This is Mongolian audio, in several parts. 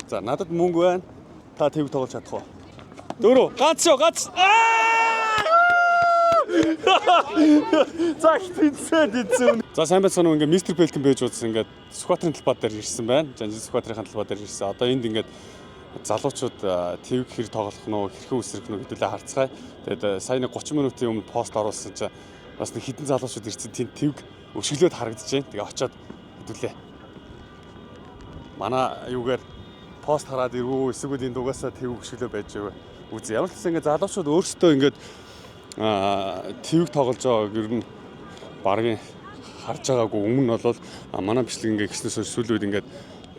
За надад мөнгө байна. Та тэвэг тоглож чадах уу? 4 ганц. За хитцээ. За сайн байцгаана уу, ингээ мистер Пелтэн байж удсан ингээд Сүхбаатарын талбай дээр ирсэн байна. Жанжин Сүхбаатарын талбай дээр ирсэн. Одоо энд ингээд залуучууд тэвэг хэр тоглох нь уу, хэрхэн үсрэх нь гэдүүлээ харцгаая. Тэгээд сая нэг 30 минутын өмнө пост оруулсан чинь бас нэг хитэн залуучууд ирсэн тэнд тэвэг өшөглөөд харагдаж байна. Тэгээ очиод хэдүүлээ. Манай юугаар пост хараад ирвүү, эсвэл энэ дугаасаа тэвэг өшөглөө байж байгаа. Үзье. Ямар ч гэсэн ингээд залуучууд өөрсдөө ингээд тэвэг тоглож байгааг ер нь баргийн харж байгаагүй. Өмнө нь бол манай бичлэг ингээд гиснээс сүүлийн үед ингээд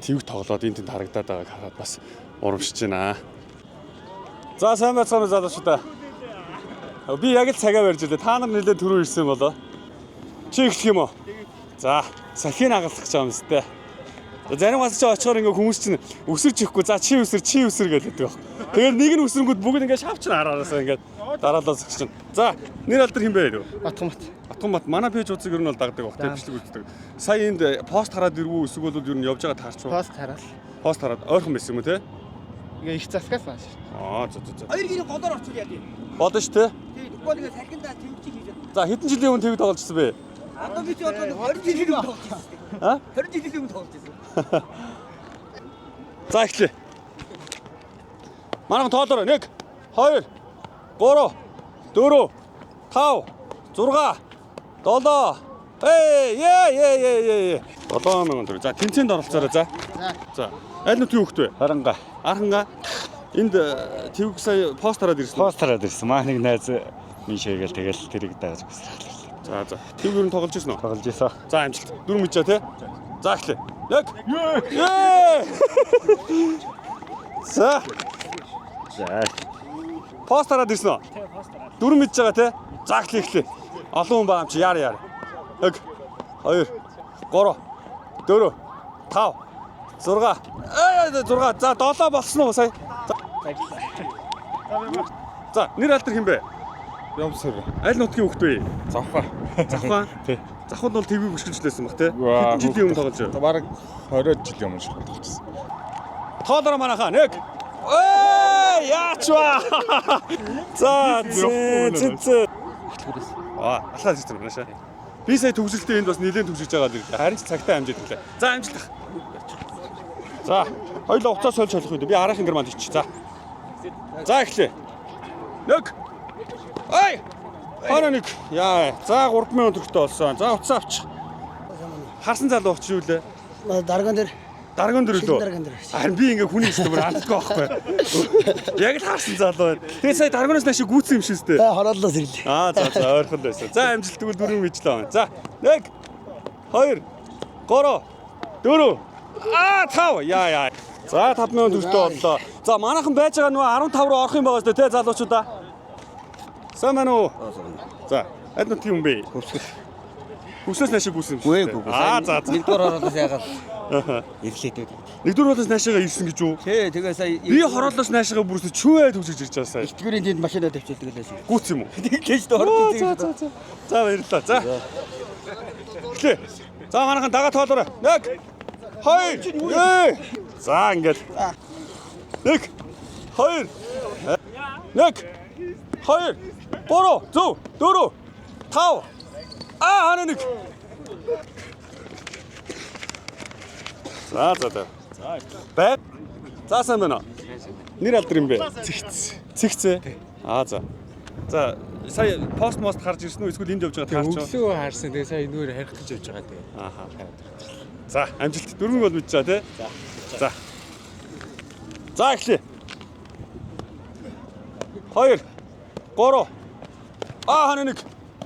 тэвэг тоглоод энэ тэнд харагдаад байгааг хараад бас урамшиж байна. За сайн байцгаана залуучуудаа. Би яг л цагаа барьж илээ. Та нар нэлээд түрүү ирсэн болоо. Чи эхлэх юм уу? За, сахин агалах гэж байгаа юм зү. Зарим бас ч очихоор ингээ хүмүүс чинь өсөрч ихгүй. За чи өсөр гэж хэлдэг баг. Тэгээд нэг нь өсрөнгүүд бүгд ингээ шавчна хараараасаа ингээ дараалал зогсож байна. За, нэр алдар хин бэ? Батгамбат. Манай пэйж утсыг ер нь бол дагдаг баг. Тэ бичлэг үздэг. Сая энд пост хараад ирвүү эсвэл бол ер нь явж байгаа таарч уу? Пост хараад ойрхон байсан юм уу те? Ингээ их засгаас байна шүү. За. Хоёр гэрийн голоор орчуул яа тийм. Бодно ш те? Тийм. Тэгвэл ингээ салхиндаа тэмцэж хийж байна. За, хэдэн жилийн өмнө тэвэг тогложсон бэ? Одоо би одоо 20 жилийн өмнө тоглож байсан. 20 жилийн өмнө тоглож байсан. За эхлэе. Манайхан тоолоорой. 1 2 3 4 5 6 7 ээ 7000 төгрөг. За тэнцээнд оролцоорой. За. Аль нутгийн хөхт вэ? Аранга. Энд тэвэг сая пост хараад ирсэн. Маа нэг найз минь шийгээл тэгэл тэрийг дааж өгсөн. За. Тэвэг ер нь тоглож ирсэн үү? Тоглож ийсэн. За амжилт. 4 мэдчээ те. За эхлэе. 1 За. Пост хараад ирсэн үү? Тий, пост хараад. 4 мэдж байгаа те. За эхлэе. Олон хүн байгаа юм чи яар. 1 2 3 4 5 6 6 за 7 болсон уу сая? За нэр алдар хин бэ? Ямсэр. Аль нутгийн хөхт вэ? Завхаа. Тий. Завхад бол тэвийг өшгөлжлээсэн баг те. Хэдэн жилийн өмнө тоглож байна? Бараг 20 жилийн өмнө шиг тоглосон. Тоолоорой манайхаа 1 яачва. За зэ. Алхаад ирсэн юм байна. Би сая төгсөлтөө энд бас нэлээд төгсөж байгаа л харин ч цагтаа амжиж ирлээ. За амжилт. За хоёулаа уцаа сольж болох үед би араах ингэр манд иччих. За эхлэе. 1 1 яа. За 3000 төгрөгтэй болсон. За уцаа авч. Харсан залуу очиж юу лээ? Дарган дээр лөө. Харин би ингээ хүний өстө бүр алддаг байхгүй. Яг л харсан залуу байна. Тэгээ сая дарганаас наашиг гүйтсэн юм шиг өстө. Хорооллоос ирлээ. За ойрхон байсан. За амжилт тэгвэл 4 мэдлээ. За 1 2 3 4 5 яа. За 5000 төгрөгтэй боллоо. За манайхан байж байгаа нөгөө 15 руу орох юм байгаа шүү дээ те залуучуудаа. Сайн байна уу? За аль нутгийн хүн бэ? Хүслээс наашиг гүйтсэн юм. За. Нэгдүгээр хорооллоос яагаад ирлээ. Нэгдүгээр хорооллоос наашигаа ирсэн гэж юу? Тий, тэгээ сая Би хорооллоос наашигаа бүрсээ чүвээ төгсөж ирж байгаа сая. Тэгвэрийн тэнд машинаа тавьчихдаг лээс. Гүйтсэн юм уу? Тэгэж дөрөв. За баярлалаа. За. Эхлэе. За манайхан дагаа тоолоорой. 1 2 За ингээд. 1 2 1 2 3 зөв 4 5 хана нэг. За. Бай. За сайн байна. Нэр алдар юм бэ? Цэгцээ. За. За сая пост харж ирсэн үү? Эсвэл энд явж байгаа таарч. Өглөө харсан. Тэгээ сая энэгээр харих гэж явж байгаа тэгээ. За амжилт. 4 бол мэдчихэ тий. За эхлэе. 2 3 хана нэг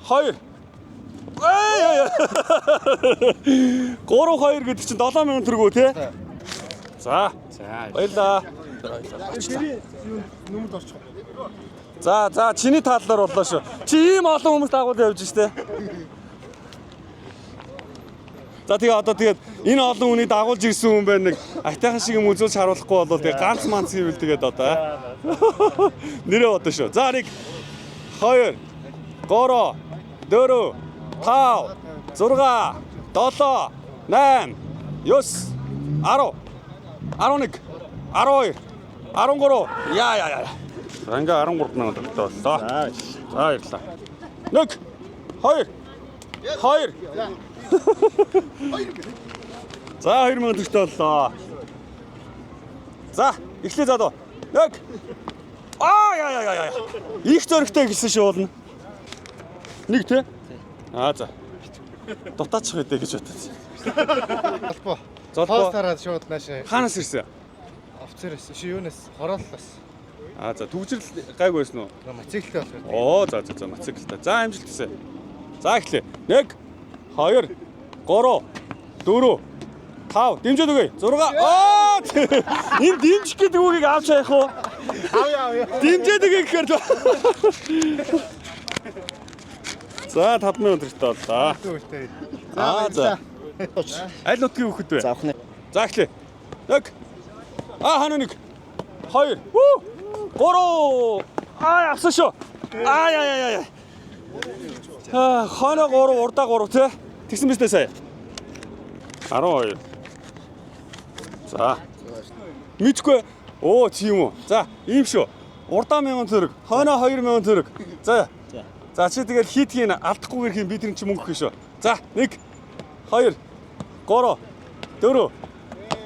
2 3 2 гэдэг чинь 7000 төгрөг үү те? За. Баярлаа. Нүмд орчих. За чиний тааллаар боллоо шүү. Чи ийм олон хүмүүс дагуул явж штэ. За тэгээ одоо тэгээд энэ олон хүнийг дагуулж ирсэн хүн байна нэг айтайхан шиг юм үзүүлж харуулахгүй бол тэгээ ганц манц хийвэл тэгээд одоо нэрээ бодно шүү. За 1 2 3 4 5 6 7 8 9 10 11 12 13 яа. За ингээ 13 минут боллоо. За баярлалаа. 1 2 2 За 2 минут боллоо. За эхлэе залуу. 1 яа. Их зөрөгтэй гэсэн шуулна. 1 тий? За. Дутаачих үедээ гэж бодсон. Албаа. Золбоо. Хоос тараад шууд наашаа. Хаанаас ирсэн? Офицероос юунаас хорооллоос. За төгжрөл гайг байсан уу? Мотоциклтэй болох. За мотоциклтай. За амжилт хүсье. За эхлэе. 1 2 3 4 5 дэмжээд өгье. 6 энэ дэмжих гэдэг үгийг авч яах вэ? Авъя. Дэмжээд өгье гэхээр За 5 минут өртөө боллоо. Түүтэй. За. Аль нутгийн хүүхэд вэ? За охин. За эхлэе. 1 хана 1 2 3 авсан шүү. Яа. Хана 3 урдаа 3 тий. Тэгсэн биз дээ сая. 12. За. Мэдгүй. Тийм үү. За, ийм шүү. Урдаа 1000 төгрөг, хойноо 2000 төгрөг. За чи тэгэл хийдгийг алдахгүйгээр хийн бидний чи мөнгө өгөх шүү. За 1 2 3 4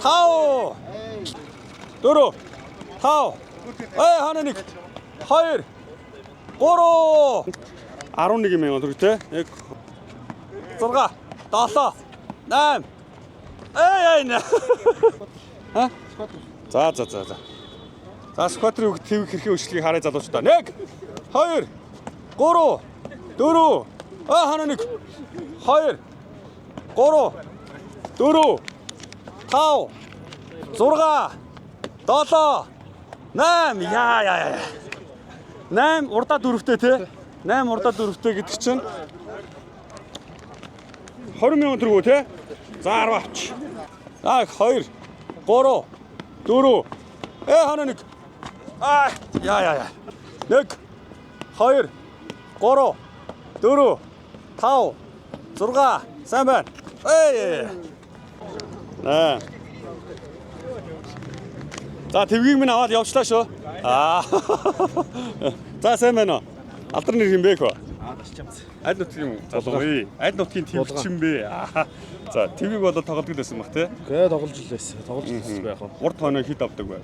5 4 5 хана 1 2 3 11,000 төгрөг те. 1 6 7 8 За. За скватрын үг твэх хэрхэн өшлгийг харъя залуучдаа. 1 2 3 4 хана 1 2 3 4 5 6 7 8 яа. 8 урдаа 4-тэй те. 8 урдаа 4-тэй гэдэг чинь 20,000 төгрөг үү те. За 10 авч. За 2 3 4 хана 1 яа. 1 2 3 4 5 6 сайн байна. За твгийг минь аваад явчлаа шүү. За сайн байна уу? Алдар нэр юм бэ хөө? Дашчамц. Аль нутгийн залуу? Аль нутгийн твгч юм бэ? За твгийг болоо тоглодог байсан баг те. Гээ тоглож л байсан. Тоглож байсан байх уу. Урд хоног хит авдаг бай.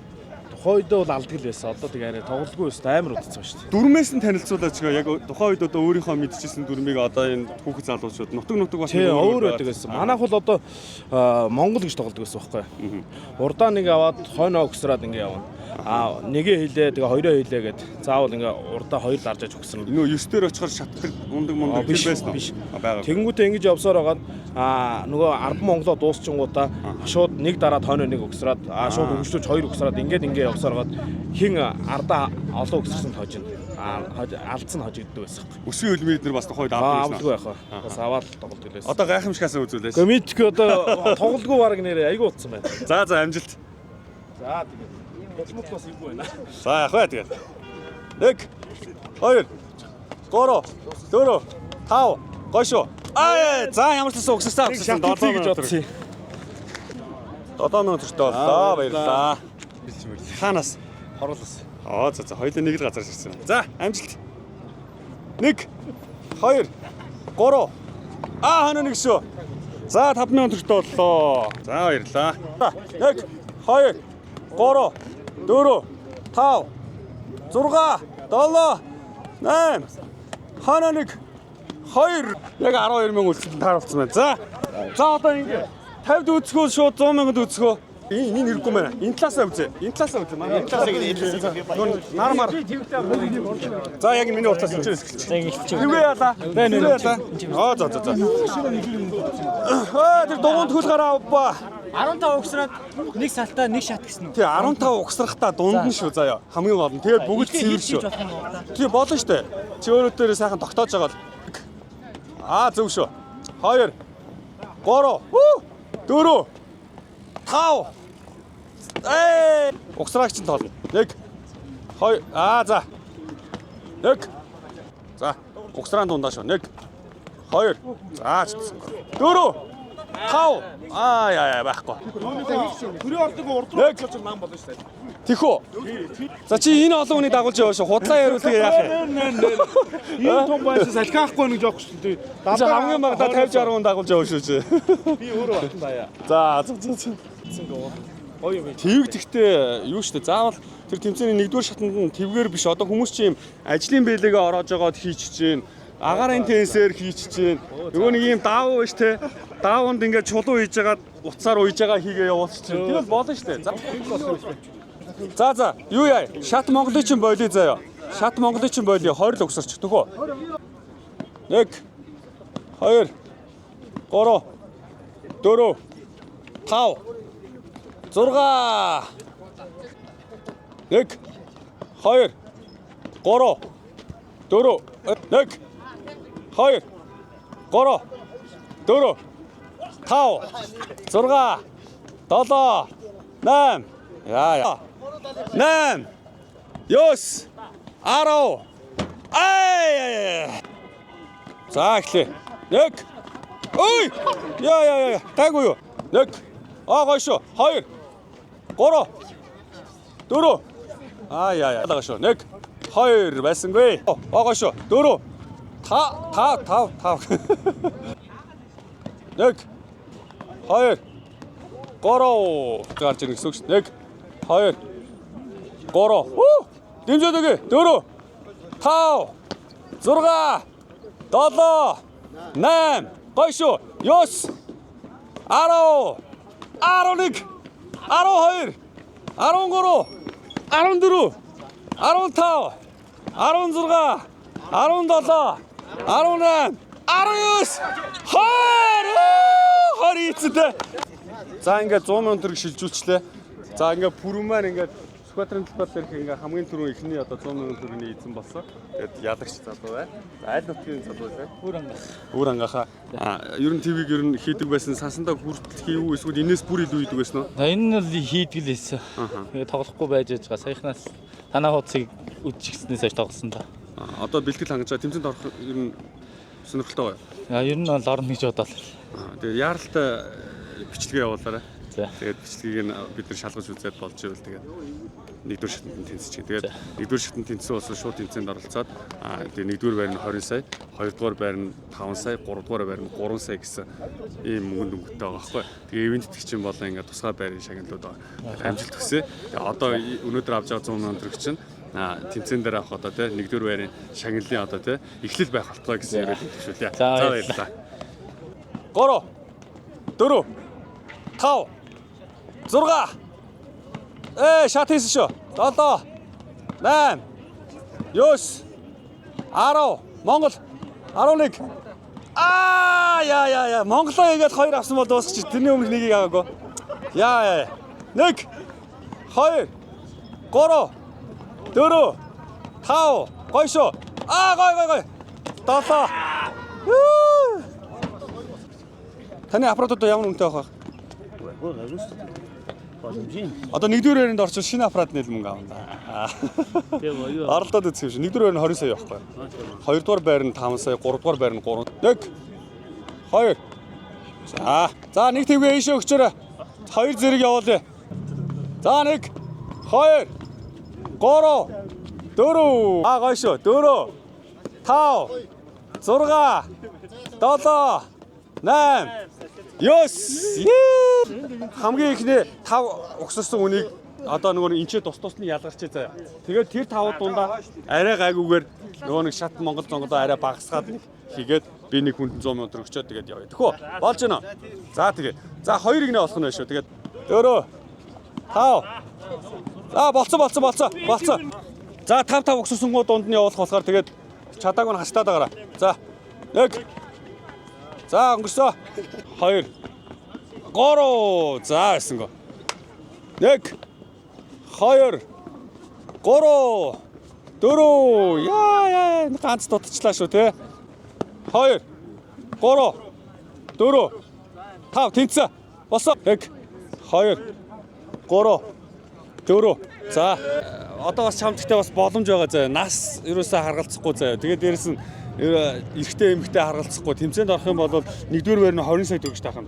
Тухайн үед бол алдаг л байсан. Одоо тэгээ арай тоглолгүй байсан. Амар удацсан шүү дээ. Дүрмээс нь танилцуулаач гоо яг тухайн үед одоо өөрийнхөө мэдчихсэн дүрмийг одоо энэ хүүхэд залуучууд нутаг бас өөр байдаг байсан. Манайх бол одоо Монгол гэж тоглодог байсан байхгүй. Урдаа нэг аваад хойноо өгсраад ингэ явна. Нэгэ хилээ тэгээ хоёроо хилээ гэд заавал ингээ урдаа хоёр дарж аж өгсөн. Нөө 9 дээр очихоор шатдаг мундаг байсан уу? Бага. Тэнгүүтээ ингэж явсаар байгаа нөгөө 10 Монголоо дуусчингуудаа шууд нэг дараа хойноо нэг өгсраад шууд өгчлөж хоёр өгсраад ингээд явсаар байгаа хин ардаа олон өгсөрсөн хожино. Алдсан хожигддаг байсан. Өсвийн хөлмөд нар бас тухайд авдаг байх. Бас аваад тоглодог байсан. Одоо гайхамшигасаа үзүүлээш. Гэхдээ мэдгүй одоо тоглолгүй баг нэрээ айгу утсан байна. За амжилт. За тэгээд Боцмотлоос ивгүй байна. За яах вэ тэгээд. 1 2 3 4 5 гойшоо. За ямар ч гэсэн угсарсаа авчихсан 7 гэж бодсон. 7 минут төртөө боллоо. Баярлалаа. Хаанаас? Хорлоос. За хоёулаа нэг л газар ширсэн. За амжилт. 1 2 3 хана нэг шүү. За 5 минут төртөө боллоо. За баярлалаа. 1 2 3 4 5 6 7 8 хана нэг 2 яг 12,000 үлцэлд тааруулсан байна. За одоо ингэ 50 дүүцгөө шууд 100,000 дүүцгөө. Энэ хэрэггүй байна. Энэ талаасаа үзье. Манай энэ талаасаа ингэ. Нармар. За яг миний уртаас энэ хэлчих. Юу яалаа? За. Тэр дугуйд хөл гараа авба. 15 угсраад нэг салтаа нэг шат гэсэн үү? Тий 15 угсрахтаа дунд нь шүү заяа. Хамгийн гол нь. Тэгээд бүгд цэвэр шүү. Тий болно штэ. Чи өөрөө дээрээ сайхан тогтоож байгаа бол. Зөв шүү. 2 3 4 5 угсраагч нь тоолно. 1 2 за. 1 за. Угсраан дундаа шүү. 1 2 за ч гэсэн. 4 5. Яа байхгүй. Төрийн ордыг урдлуулж чинь нам болно шүү дээ. Тэхүү. За чи энэ олон хүнийг дагуулж яваа шүү. Худлаа яриулъя яах юм. Ийм том байшин салхиахгүй нэг жоох шүү дээ. Чи хамгийн багадаа 50 60 хүн дагуулж яваа шүү чи. Би өөрөө батан даяа. За. Гоё юм. Твэг тэгтээ юу шүү дээ. Заавал тэр тэмцээний 1-р шатанд нь твгээр биш. Одоо хүмүүс чи юм ажлын бэлэгээ ороож байгаад хийчихэж гин. Агарын тенсээр хийчихэж гин. Нөгөө нэг юм даав биш те. Даавнд ингээд чулуу хийж байгаад уцаар ууж байгаа хийгээ явуулчих чинь. Тэгэл болно шүү дээ. За. Юу яа? Шат Монголын чинь болий заяа. Шат Монголын чинь болий 20 л өгсөрч төгөө. 1 2 3 4 5 6 1 2 3 4 1 2 3 4 5 6 7 8 яа 8 9 10 За эхлэе. 1 Ой! Яа. Тайгүй юу? 1 гоё шүү. 2 3 4 яа шүү. 1 2 байсангүй. Гоё шүү. 4 5 1 2 3 гарч ирэх гэсэн үг шүү. 1 2 3 дэмжээд өгье. 4 5 6 7 8 гоё шүү. 9 10 11 12 13 14 15 16 17 18 19 20 эцэдэ. За ингээд 100 мянган төгрөг шилжүүлчлээ. За ингээд пүрэм маань ингээд сквадрын талбар дээрх ингээ хамгийн түрүү ихний одоо 100 мянган төгрөгийн эзэн болсон. Тэгээд ялагч залуу бай. За аль нутгийн залуу бай. Өөр ангахаа. Ер нь ТV-г ер нь хийдэг байсан сансандаа хүртэл хийв үү эсвэл энэс бүр илүү хийдэг байсан уу? Энэ нь л хийдэг л байсан. Тэгээ тоглохгүй байж байгаа. Саяхнаас танаа хуудсыг үдчихснээс хойш тоглосон да. Одоо бэлтгэл хангаж байгаа тэмцээнд орох ер нь сонирхолтой байна. Ер нь бол орно гэж бодлоо. Тэгээ яаралтай бичлэгээ явуулаарай. За. Тэгээд бичлэгийг бид нар шалгаж үзээд болж ивэл тэгээд 1-р шатанд тэнцэж. Тэгээд 1-р шатанд тэнцсэн болсон шууд тэмцээнд оролцоод тэгээд 1-р байр нь 20 сая, 2-р байр нь 5 сая, 3-р байр нь 3 сая гэсэн ийм мөнгөнд өнгөтэй байгаа байхгүй. Тэгээд ивент итгэгчин болон ингээд тусгай байрын шагналууд байгаа. Амжилт хүсье. Тэгээд одоо өнөөдөр авч байгаа 100 мянган төгрөг чинь тэмцээн дээр авах одоо тий 1-р байрын шагналын одоо тий эхлэл байх болтгой гэсэн яриад хэлчихвүлээ. За баярлалаа. 3 4 5 6 шат хийсэн шүү. 7 8 9 10 Монгол 11 яа Монголоо игээд 2 авсан бол дуусчих. Тэрний өмнөх нэгийг аваагүй. Яа 1 2 3 4 5 гоё шүү. Гоё 7 Таны аппаратууд ямар үнэтэй байх вэ? Одоо 1-р байранд орчих шинэ аппарат нэл мөнгө авна. Оролдоод үзэх юм шиг. 1-р байр нь 20 сая явахгүй. 2-р байр нь 5 сая, 3-р байр нь 3. 1 2 За нэг твгээ ийшээ өгчөөрэй. 2 зэрэг явуулъя. За 1 2 3 4 гоё шүү. 4 5 6 7 8 9 хамгийн ихний 5 угсарсан үнийг одоо нөгөө энчээ тусны ялгарчээ заяа. Тэгээд тэр 5 дундаа арай гайгүйгээр нөгөө нэг шат Монгол зонгодоо арай багасгаад нэг хийгээд би нэг хүнд 100 мянган төгрөг өчөөд тэгээд явъя. Тэхүү болж байна. За тэгээд за 2-ыг нэ болох нь шүү. Тэгээд 4 5 За болцсон. За 5 угсарсангуу дунд нь явуулах болохоор тэгээд чадааг нь хаштаад байгаараа. За 1 За өнгөрсөө 2 3 За эсэнгөө 1 2 3 4 яа ганц дутчлаа шүү те 2 3 4 5 тэнцээ босоо 1 2 3 4 За одоо бас чамдагтай бас боломж байгаа заа. Нас ерөөсөө харгалцахгүй заа. Тэгээд дээрэс нь эрэгтэй эмэгтэй харгалцахгүй тэмцээнд орох юм бол 1-р байр нь 20 сая төгрөг таах юм.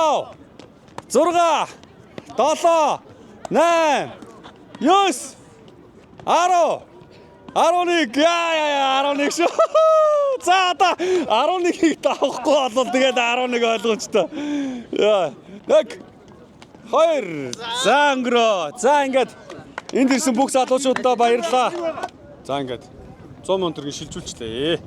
11 шүү. За одоо 11-ийг давахгүй болол тэгээд 11 ойлгомжтой. Яа. 1 2 за өнгөрөө. За ингээд энд ирсэн бүх залуучуудаа баярлалаа. За ингээд 100 сая төгрөгийг шилжүүлчлээ.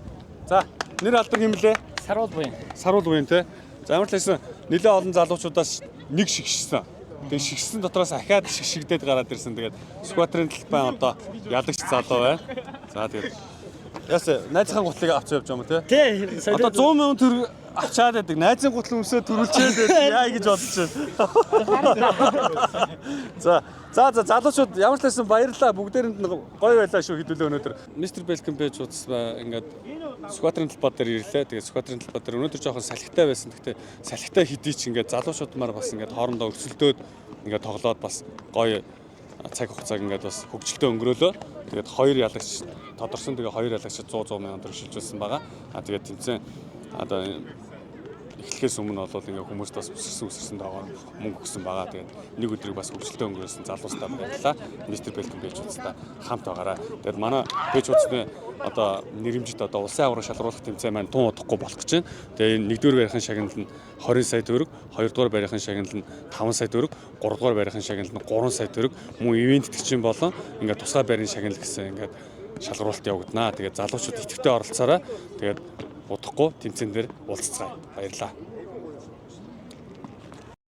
За нэр алдар хэмлээ. Саруул буян. Саруул буян те. За ямар ч байсан нэлээд олон залуучуудаас нэг шигшсэн. Тэгээ шигшсэн дотроос ахаад шигшигдээд гараад ирсэн. Тэгээд скватрын талбай одоо ялагч залуу байна. За тэгээд яасан найзхан гутлыг авч явж байгаа юм те. Тий. Одоо 100 сая төгрөг авчаад байдаг. Найзын гутал өмсөө төрүүлчээд байдаг. Яа гэж бодож байна. За залуучууд ямар ч байсан баярлалаа. Бүгдээрэнд нь гоё байлаа шүү хэдүүлээ өнөөдөр. Мистер Белкин байж удаа ингээд скватрын талбай дээр ирлээ. Тэгээд скватрын талбай дээр өнөөдөр жоохон салхитай байсан. Гэхдээ салхитай хэдий ч ингээд залуучуудмаар бас ингээд хоорондоо өрсөлдөөд ингээд тоглоод бас гоё цаг хугацааг ингээд бас хөгжилтөө өнгөрөөлөө. Тэгээд хоёр ялагч тодорсон. Тэгээд хоёр ялагч 100 сая төгрөг шилжүүлсэн байгаа. Тэгээд тэмцээн одоо эхлэхээс өмнө бол ингээ хүмүүст бас үсэрсэн доогоор мөнгө өгсөн байгаа. Тэгээд нэг өдрийг бас хөгжилтөө өнгөрөөсөн залуустаа баярлалаа. Мистер Белкин байж удаа хамт байгаараа. Тэгээд манай байж удаа одоо нэрэмжит одоо улсын авраг шалруулах тэмцээн маань тун удахгүй болох гэж байна. Тэгээд нэгдүгээр барихын шагналд нь 20 сая төгрөг, хоёрдугаар барихын шагналд нь 5 сая төгрөг, гуравдугаар барихын шагналд нь 3 сая төгрөг мөн ивент тгчин болон ингээ тусгай барийн шагнал гэсэн ингээ шалгаруулалт явагдана. Тэгээд залуучууд идэвхтэй оролцоорой. Тэгээд удахгүй тэмцээн дээр уулзцгаая. Баярлалаа.